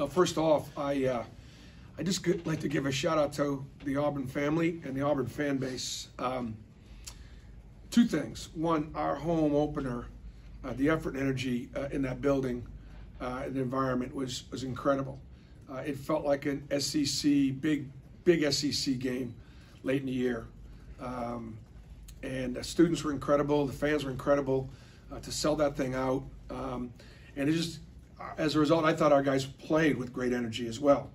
First off, I just like to give a shout out to the Auburn family and the Auburn fan base. Two things. One, our home opener, the effort and energy in that building, and the environment was incredible. It felt like an SEC, big SEC game late in the year. And the students were incredible, the fans were incredible to sell that thing out. And it just, as a result, I thought our guys played with great energy as well.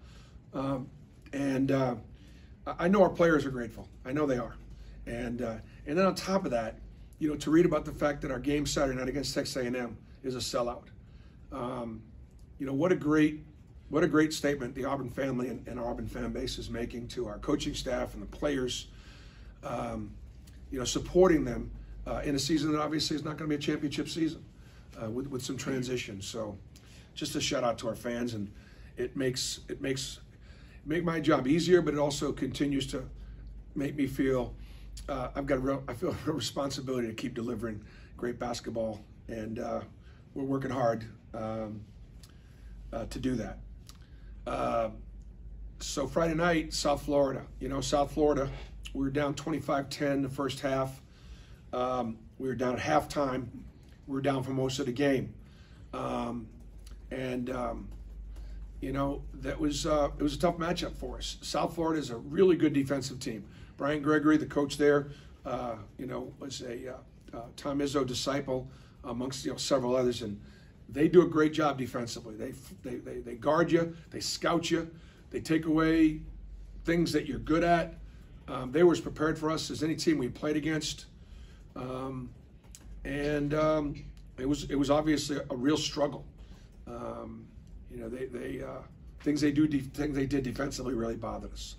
And I know our players are grateful. I know they are. And then on top of that, you know, to read about the fact that our game Saturday night against Texas A&M is a sellout. You know, what a great statement the Auburn family and our Auburn fan base is making to our coaching staff and the players. You know, supporting them in a season that obviously is not going to be a championship season with some transition. So, just a shout out to our fans, and it makes my job easier, but it also continues to make me feel I feel a real responsibility to keep delivering great basketball, and we're working hard to do that. So Friday night, South Florida. You know, South Florida, we were down 25-10 the first half. We were down at halftime. We were down for most of the game. You know, it was a tough matchup for us. South Florida is a really good defensive team. Brian Gregory, the coach there, you know, was a Tom Izzo disciple amongst, you know, several others, and they do a great job defensively. They guard you, they scout you, they take away things that you're good at. They were as prepared for us as any team we played against, it was obviously a real struggle. You know, things they did defensively really bothered us,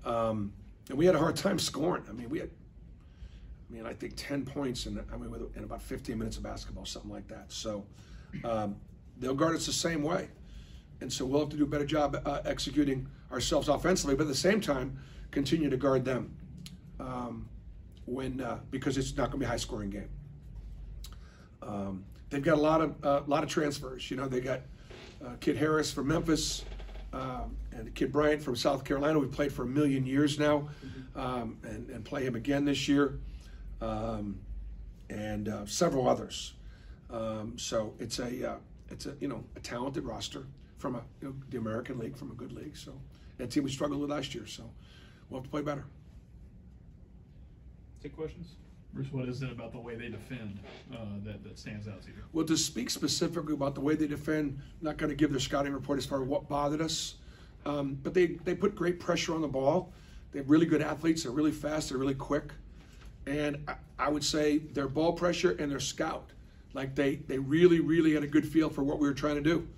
and we had a hard time scoring. I mean, I think 10 points in about 15 minutes of basketball, something like that. So they'll guard us the same way, and so we'll have to do a better job executing ourselves offensively, but at the same time continue to guard them because it's not going to be a high-scoring game. They've got a lot of transfers. You know, they got Kid Harris from Memphis and Kid Bryant from South Carolina. We've played for a million years now, and play him again this year, and several others. So it's a you know, a talented roster from the American League, from a good league. So that team we struggled with last year. So we'll have to play better. Take questions. Bruce, what is it about the way they defend that stands out to you? Well, to speak specifically about the way they defend, I'm not going to give their scouting report as far as what bothered us, but they put great pressure on the ball. They have really good athletes. They're really fast. They're really quick. And I would say their ball pressure and their scout, like they really, really had a good feel for what we were trying to do.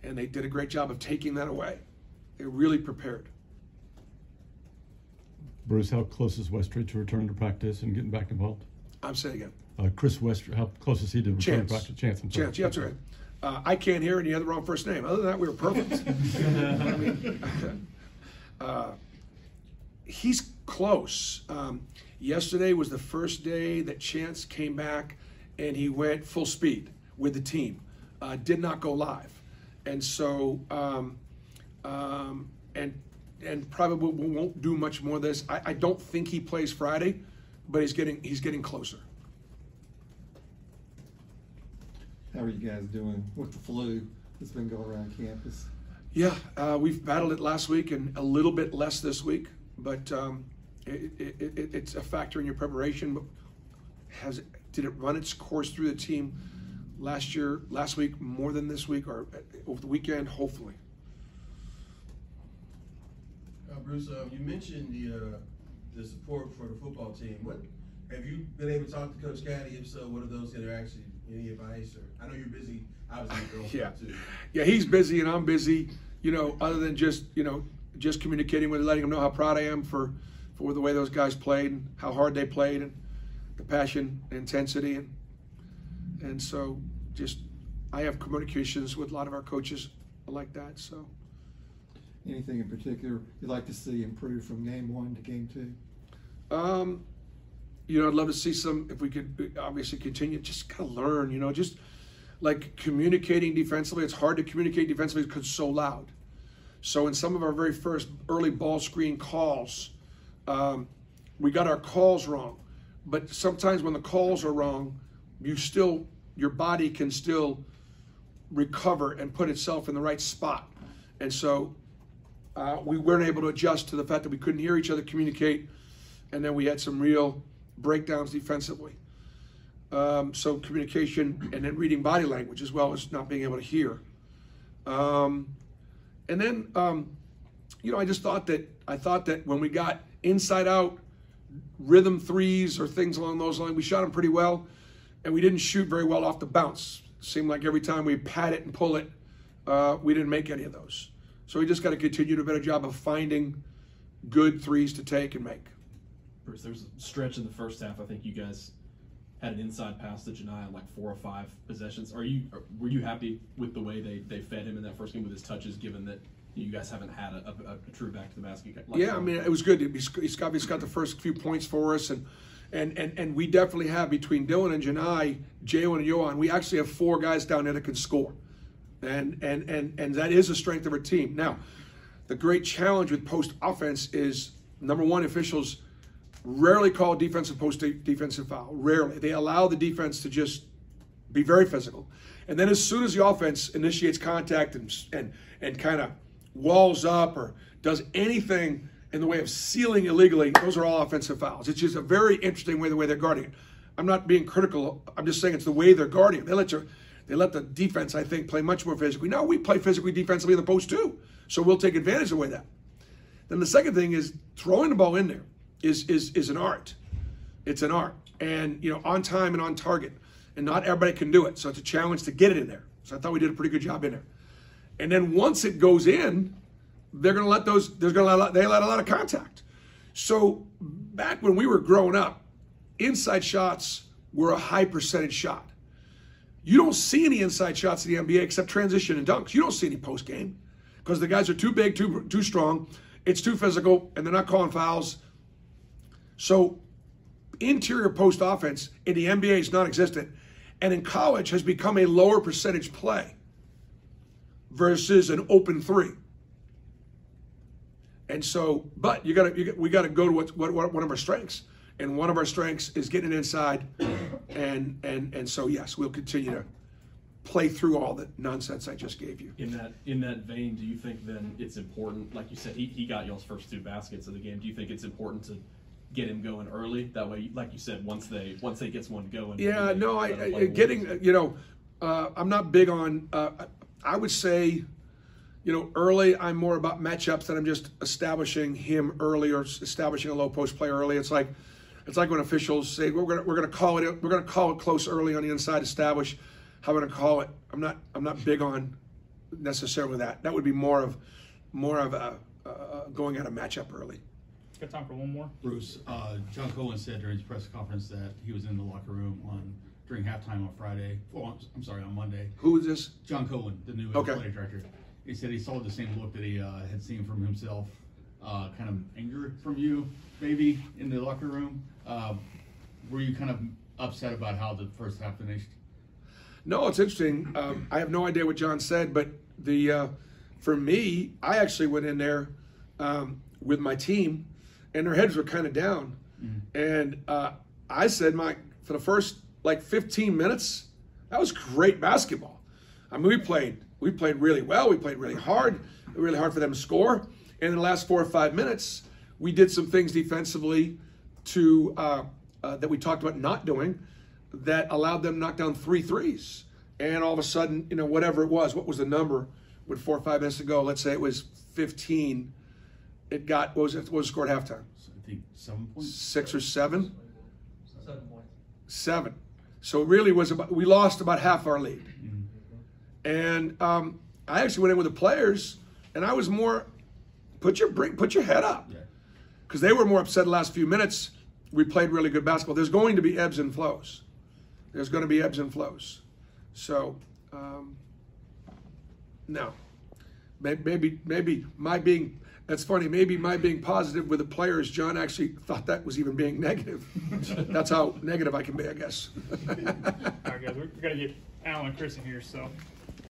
And they did a great job of taking that away. They really prepared. Bruce, how close is Westry to return to practice and getting back involved? I'm saying again. Chris Westry, how close is he to return to practice? Chance. Chance, yeah, that's right. I can't hear it, and he had the wrong first name. Other than that, we were perfect. He's close. Yesterday was the first day that Chance came back, and he went full speed with the team. Did not go live. And so, and probably won't do much more of this. I don't think he plays Friday, but he's getting closer. How are you guys doing with the flu that's been going around campus? Yeah, we've battled it last week and a little bit less this week, but it's a factor in your preparation. But did it run its course through the team last week more than this week, or over the weekend? Hopefully. Bruce, you mentioned the support for the football team. What have you been able to talk to Coach Caddy? If so, what are those interactions? Any advice? Or I know you're busy, obviously. Too. Yeah, he's busy and I'm busy. You know, other than just communicating with, letting him know how proud I am for the way those guys played and how hard they played and the passion, and intensity, and so just I have communications with a lot of our coaches like that. So. Anything in particular you'd like to see improve from game 1 to game 2? You know, I'd love to see if we could obviously continue, just kind of learn, you know, just like communicating defensively. It's hard to communicate defensively because it's so loud. So in some of our very first early ball screen calls, we got our calls wrong. But sometimes when the calls are wrong, your body can still recover and put itself in the right spot. And so we weren't able to adjust to the fact that we couldn't hear each other communicate, and then we had some real breakdowns defensively. So communication and then reading body language as well as not being able to hear. And then, I thought that when we got inside out rhythm threes or things along those lines, we shot them pretty well, and we didn't shoot very well off the bounce. It seemed like every time we pat it and pull it, we didn't make any of those. So we just got to continue to do a better job of finding good threes to take and make. Bruce, there was a stretch in the first half. I think you guys had an inside pass to Janai on like 4 or 5 possessions. Were you happy with the way they fed him in that first game with his touches, given that you guys haven't had a true back to the basket? Yeah, I mean, it was good. He's got the first few points for us, and we definitely have, between Dylan and Janai, Jalen and Yohan, we actually have 4 guys down there that can score. And that is a strength of our team. Now, the great challenge with post offense is, number one, officials rarely call defensive defensive foul. Rarely. They allow the defense to just be very physical. And then as soon as the offense initiates contact and kind of walls up or does anything in the way of sealing illegally, those are all offensive fouls. It's just a very interesting way, the way they're guarding it. I'm not being critical. I'm just saying it's the way they're guarding it. They let the defense, I think, play much more physically. Now we play physically defensively in the post too, so we'll take advantage of that. Then the second thing is throwing the ball in there is an art. It's an art, and on time and on target, and not everybody can do it. So it's a challenge to get it in there. So I thought we did a pretty good job in there. And then once it goes in, they're going to let they let a lot of contact. So back when we were growing up, inside shots were a high percentage shot. You don't see any inside shots in the NBA except transition and dunks. You don't see any post game because the guys are too big, too strong. It's too physical, and they're not calling fouls. So interior post offense in the NBA is non-existent, and in college has become a lower percentage play versus an open three. And so, but we got to go to what one of our strengths. And one of our strengths is getting it inside, and so yes, we'll continue to play through all the nonsense I just gave you. In that vein, do you think then it's important, like you said, he got y'all's first 2 baskets of the game? Do you think it's important to get him going early? That way, like you said, once they gets one going. Yeah, no, I'm not big on. I would say, early. I'm more about matchups than I'm just establishing him early or establishing a low post play early. It's like when officials say we're gonna call it close early on the inside, establish how we're gonna call it. I'm not big on necessarily that. That would be more of a going at a matchup early. Got time for one more? Bruce, John Cohen said during his press conference that he was in the locker room during halftime on Friday. Oh, I'm sorry, on Monday. Who is this? John Cohen, the new athletic director. He said he saw the same look that he had seen from himself, kind of anger from you, maybe, in the locker room. Were you kind of upset about how the first half finished? No, it's interesting. I have no idea what John said, but for me, I actually went in there with my team, and their heads were kind of down. And I said, for the first 15 minutes, that was great basketball. I mean, we played really well. We played really hard for them to score. And in the last 4 or 5 minutes, we did some things defensively that we talked about not doing that allowed them to knock down 3 threes. And all of a sudden, whatever it was, what was the number with 4 or 5 minutes to go? Let's say it was 15. It got, what was scored at halftime? I think 7 points. 6 or 7? 7 points. 7. So it really was we lost about half our lead. And I actually went in with the players, and I was more, put your head up. Because they were more upset the last few minutes. We played really good basketball. There's going to be ebbs and flows. So, no. Maybe my being, that's funny, maybe my being positive with the players, John actually thought that was even being negative. That's how negative I can be, I guess. All right, guys, we're going to get Alan and Chris in here, so